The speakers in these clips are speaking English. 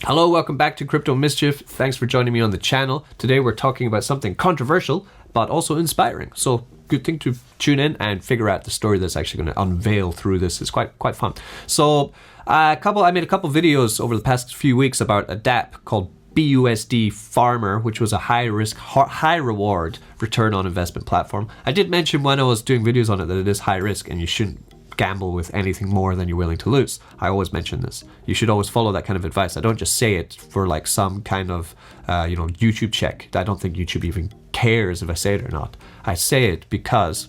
Hello, welcome back to Crypto Mischief. Thanks for joining me on the channel. Today we're talking about something controversial, but also inspiring. So good thing to tune in and figure out the story that's actually going to unveil through this. It's quite fun. So I made a couple videos over the past few weeks about a Dapp called BUSD Farmer, which was a high risk, high reward return on investment platform. I did mention when I was doing videos on it that it is high risk and you shouldn't gamble with anything more than you're willing to lose. I always mention this. You should always follow that kind of advice. I don't just say it for like some kind of YouTube check. I don't think YouTube even cares if I say it or not. I say it because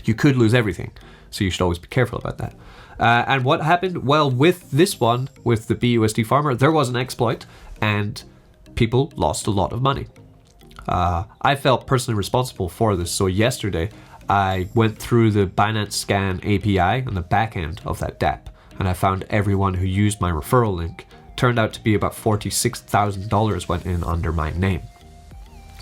you could lose everything, so you should always be careful about that. And what happened? Well, with this one, with the BUSD Farmer, there was an exploit and people lost a lot of money. I felt personally responsible for this. So yesterday I went through the Binance Scan API on the back end of that Dapp, and I found everyone who used my referral link. Turned out to be about $46,000 went in under my name.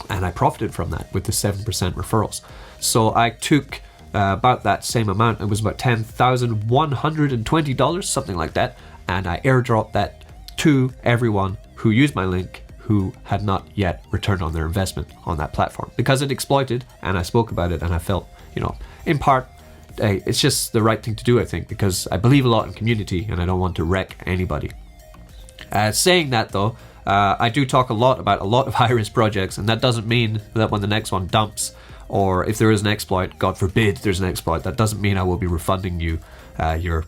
And I profited from that with the 7% referrals. So I took about that same amount. It was about $10,120, something like that. And I airdropped that to everyone who used my link who had not yet returned on their investment on that platform. Because it exploited, and I spoke about it, and I felt, in part, it's just the right thing to do, I think, because I believe a lot in community and I don't want to wreck anybody. Saying that though, I do talk a lot about a lot of high-risk projects, and that doesn't mean that when the next one dumps, or if there is an exploit, God forbid there's an exploit, that doesn't mean I will be refunding you your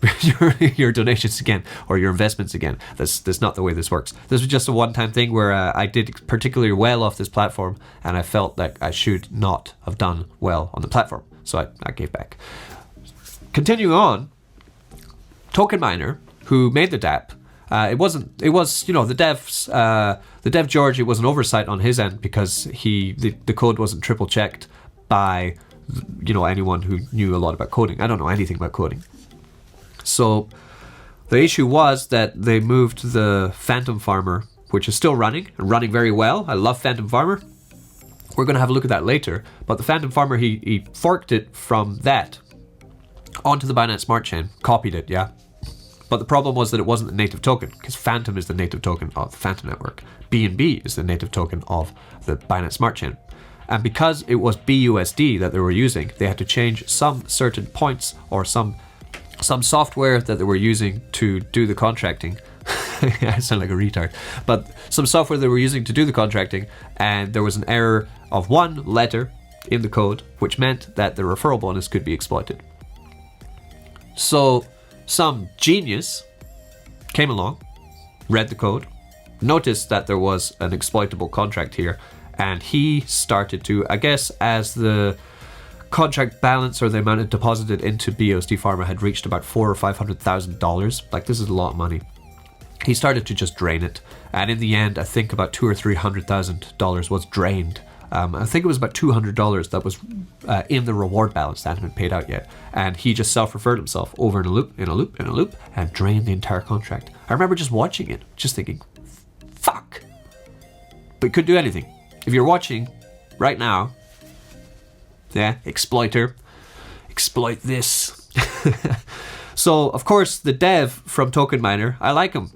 donations again, or your investments again. That's not the way this works. This was just a one-time thing where I did particularly well off this platform, and I felt that I should not have done well on the platform, so I gave back. Continuing on, Token Miner, who made the Dapp, the dev George, it was an oversight on his end because the code wasn't triple checked by anyone who knew a lot about coding. I don't know anything about coding. So the issue was that they moved the Phantom Farmer, which is still running and running very well. I love Phantom Farmer. We're going to have a look at that later. But the Phantom Farmer, he forked it from that onto the Binance Smart Chain, copied it, yeah. But the problem was that it wasn't the native token, because Phantom is the native token of the Phantom network. BNB is the native token of the Binance Smart Chain. And because it was BUSD that they were using, they had to change some certain points or some software that they were using to do the contracting. I sound like a retard. But some software they were using to do the contracting, and there was an error of one letter in the code, which meant that the referral bonus could be exploited. So some genius came along, read the code, noticed that there was an exploitable contract here, and he started to, I guess, as the contract balance or the amount it deposited into BUSD Farmer had reached about $400,000 or $500,000, like this is a lot of money, he started to just drain it. And in the end, I think about $200,000 or $300,000 was drained. I think it was about $200 that was in the reward balance that hadn't been paid out yet. And he just self-referred himself over in a loop, and drained the entire contract. I remember just watching it, just thinking, fuck. But couldn't do anything. If you're watching right now, yeah, exploiter, exploit this. So, of course, the dev from Token Miner, I like him.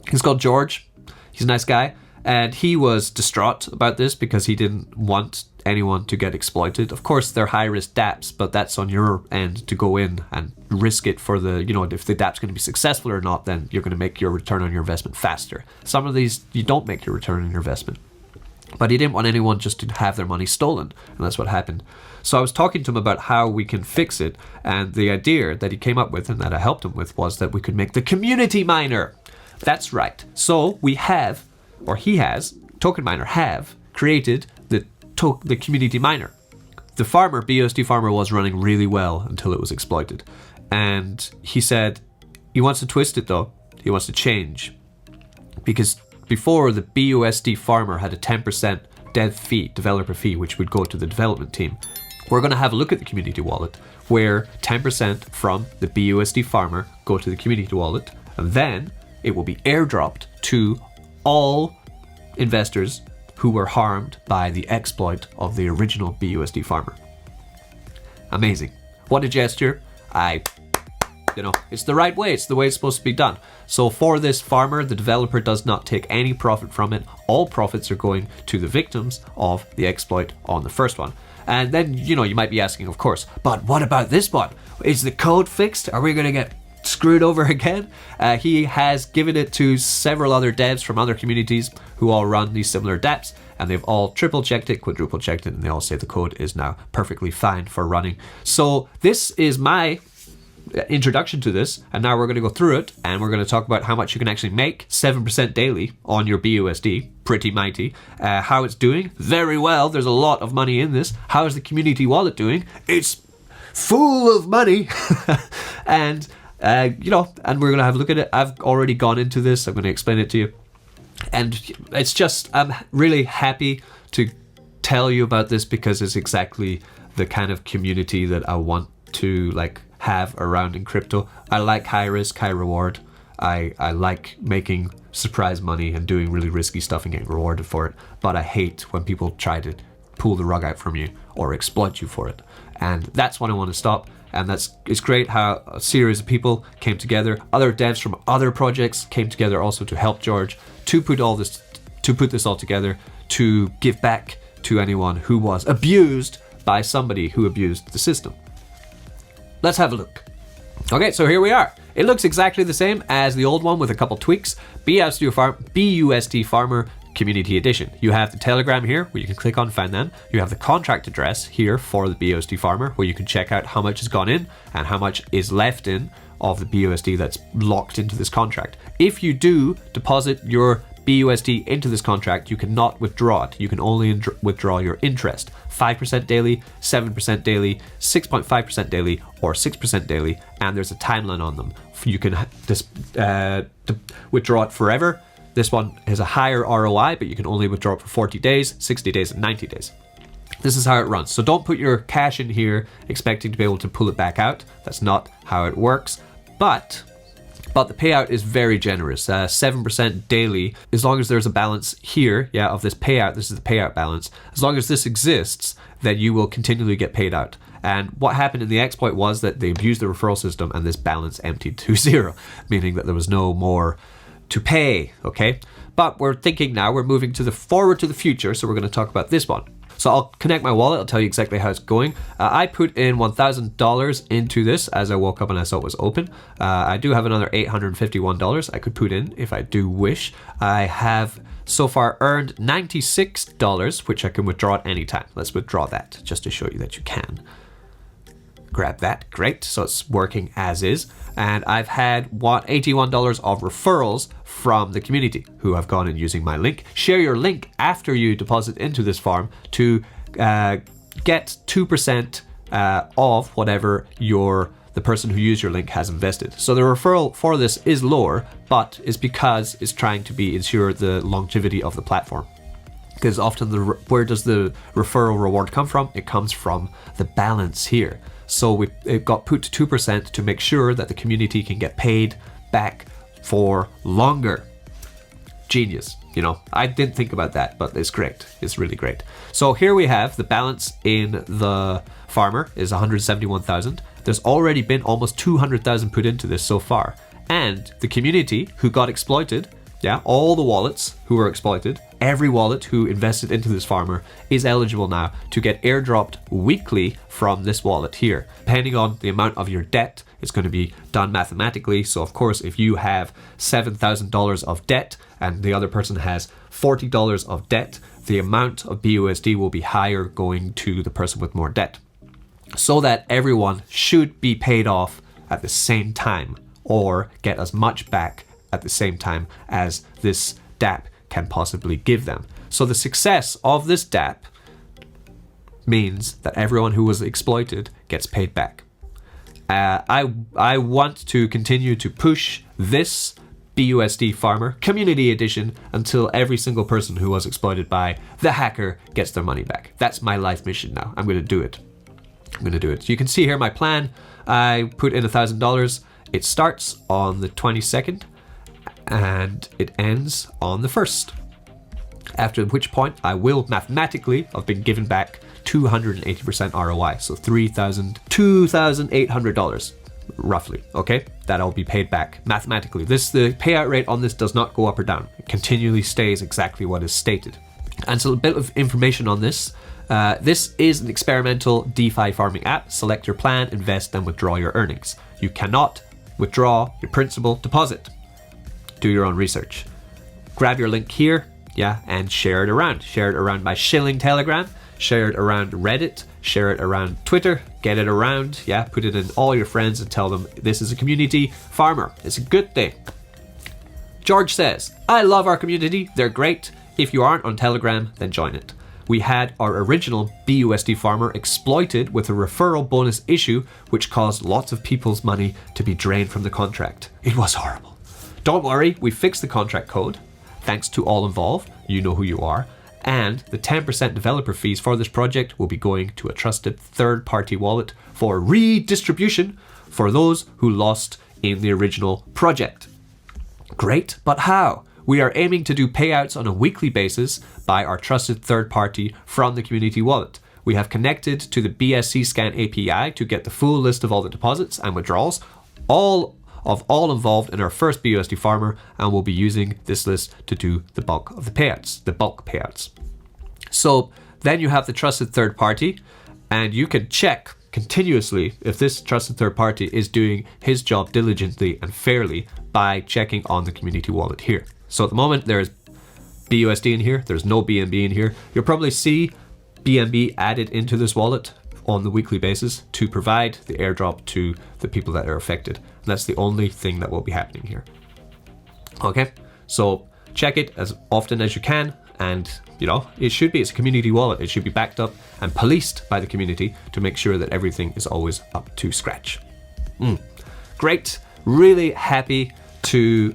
He's called George. He's a nice guy. And he was distraught about this because he didn't want anyone to get exploited. Of course, they're high-risk dApps, but that's on your end to go in and risk it for the, if the dApp's going to be successful or not, then you're going to make your return on your investment faster. Some of these, you don't make your return on your investment. But he didn't want anyone just to have their money stolen, and that's what happened. So I was talking to him about how we can fix it, and the idea that he came up with and that I helped him with was that we could make the community miner. That's right. So we have, or he has, Token Miner have created the community miner. The farmer, BUSD Farmer, was running really well until it was exploited. And he said he wants to twist it though. He wants to change. Because before, the BUSD Farmer had a 10% developer fee, which would go to the development team. We're going to have a look at the community wallet, where 10% from the BUSD Farmer go to the community wallet, and then it will be airdropped to all investors who were harmed by the exploit of the original BUSD Farmer. Amazing. What a gesture. I You know, it's the right way. It's the way it's supposed to be done. So for this farmer, the developer does not take any profit from it. All profits are going to the victims of the exploit on the first one. And then, you know, you might be asking, of course, but what about this one? Is the code fixed? Are we going to get screwed over again? He has given it to several other devs from other communities who all run these similar Dapps, and they've all triple checked it, quadruple checked it, and they all say the code is now perfectly fine for running. So this is my introduction to this, and now we're going to go through it, and we're going to talk about how much you can actually make 7% daily on your BUSD. Pretty mighty. How it's doing? Very well. There's a lot of money in this. How is the community wallet doing? It's full of money. And you know, and we're going to have a look at it. I've already gone into this. I'm going to explain it to you. And it's just, I'm really happy to tell you about this because it's exactly the kind of community that I want to like have around in crypto. I like high risk, high reward. I like making surprise money and doing really risky stuff and getting rewarded for it. But I hate when people try to pull the rug out from you or exploit you for it. And that's what I want to stop. And it's great how a series of people came together. Other devs from other projects came together also to help George to put this all together, to give back to anyone who was abused by somebody who abused the system. Let's have a look. Okay, so here we are. It looks exactly the same as the old one with a couple tweaks. BUSD Farmer Community Edition. You have the Telegram here where you can click on find them. You have the contract address here for the BUSD Farmer where you can check out how much has gone in and how much is left in of the BUSD that's locked into this contract. If you do deposit your BUSD into this contract, you cannot withdraw it. You can only withdraw your interest. 5% daily, 7% daily, 6.5% daily, or 6% daily, and there's a timeline on them. You can withdraw it forever. This one has a higher ROI, but you can only withdraw it for 40 days, 60 days, and 90 days. This is how it runs. So don't put your cash in here expecting to be able to pull it back out. That's not how it works. But the payout is very generous. 7% daily, as long as there's a balance here, of this payout, this is the payout balance. As long as this exists, then you will continually get paid out. And what happened in the exploit was that they abused the referral system and this balance emptied to zero, meaning that there was no more to pay, okay? But we're thinking now, we're moving forward to the future, so we're going to talk about this one. So I'll connect my wallet, I'll tell you exactly how it's going. I put in $1,000 into this as I woke up and I saw it was open. I do have another $851 I could put in if I do wish. I have so far earned $96, which I can withdraw at any time. Let's withdraw that just to show you that you can. Grab that, great, so it's working as is. And I've had $81 of referrals from the community who have gone in using my link. Share your link after you deposit into this farm to get 2% of whatever the person who used your link has invested. So the referral for this is lower, but it's because it's trying to ensure the longevity of the platform. Because often where does the referral reward come from? It comes from the balance here. So it got put to 2% to make sure that the community can get paid back for longer. Genius. You know, I didn't think about that, but it's great. It's really great. So here we have the balance in the farmer is 171,000. There's already been almost 200,000 put into this so far. And the community who got exploited, all the wallets who were exploited, every wallet who invested into this farmer is eligible now to get airdropped weekly from this wallet here. Depending on the amount of your debt, it's going to be done mathematically. So of course, if you have $7,000 of debt and the other person has $40 of debt, the amount of BUSD will be higher going to the person with more debt. So that everyone should be paid off at the same time or get as much back at the same time as this Dapp can possibly give them. So the success of this Dapp means that everyone who was exploited gets paid back. I want to continue to push this BUSD Farmer Community Edition until every single person who was exploited by the hacker gets their money back. That's my life mission now. I'm going to do it. You can see here my plan. I put in $1,000. It starts on the 22nd and it ends on the 1st. After which point I will mathematically have been given back 280% ROI, so $2,800. roughly, okay? That'll be paid back mathematically. The payout rate on this does not go up or down. It continually stays exactly what is stated. And so a bit of information on this. This is an experimental DeFi farming app. Select your plan, invest, and withdraw your earnings. You cannot withdraw your principal deposit. Do your own research. Grab your link here, and share it around. Share it around by shilling Telegram, share it around Reddit, share it around Twitter, get it around, put it in all your friends and tell them this is a community farmer. It's a good thing. George says, I love our community. They're great. If you aren't on Telegram, then join it. We had our original BUSD farmer exploited with a referral bonus issue, which caused lots of people's money to be drained from the contract. It was horrible. Don't worry, we fixed the contract code. Thanks to all involved, you know who you are. And the 10% developer fees for this project will be going to a trusted third-party wallet for redistribution for those who lost in the original project. Great, but how? We are aiming to do payouts on a weekly basis by our trusted third party from the community wallet. We have connected to the BSC Scan API to get the full list of all the deposits and withdrawals, all involved in our first BUSD farmer, and we'll be using this list to do the bulk of the payouts, the bulk payouts. So then you have the trusted third party, and you can check continuously if this trusted third party is doing his job diligently and fairly by checking on the community wallet here. So at the moment there's BUSD in here, there's no BNB in here. You'll probably see BNB added into this wallet on the weekly basis to provide the airdrop to the people that are affected. And that's the only thing that will be happening here. Okay, so check it as often as you can, and it's a community wallet. It should be backed up and policed by the community to make sure that everything is always up to scratch. Great, really happy to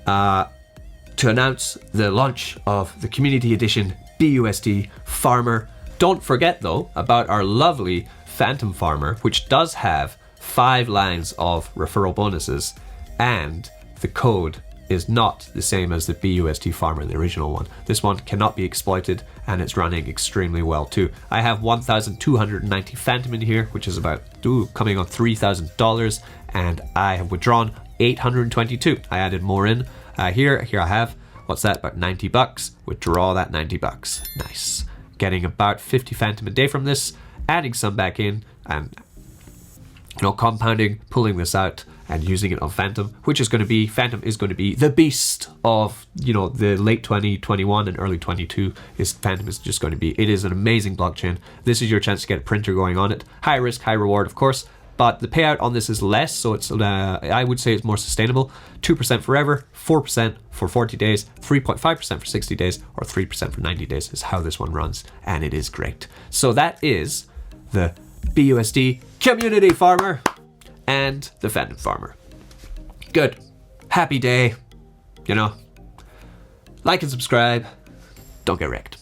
announce the launch of the community edition BUSD farmer. Don't forget though about our lovely Phantom farmer, which does have 5 lines of referral bonuses, and the code is not the same as the BUSD farmer, the original one. This one cannot be exploited, and it's running extremely well too. I have 1,290 Phantom in here, which is about coming on $3,000, and I have withdrawn 822. I added more in. Here I have, what's that, about $90. Withdraw that $90. Nice. Getting about 50 Phantom a day from this, adding some back in, and compounding, pulling this out and using it on Phantom, Phantom is going to be the beast of, the late 2021 and early 22 Phantom is just going to be, it is an amazing blockchain. This is your chance to get a printer going on it. High risk, high reward, of course, but the payout on this is less, so it's I would say it's more sustainable. 2% forever, 4% for 40 days, 3.5% for 60 days, or 3% for 90 days is how this one runs, and it is great. So that is the BUSD community farmer and the Phantom farmer. Good. Happy day. Like and subscribe. Don't get wrecked.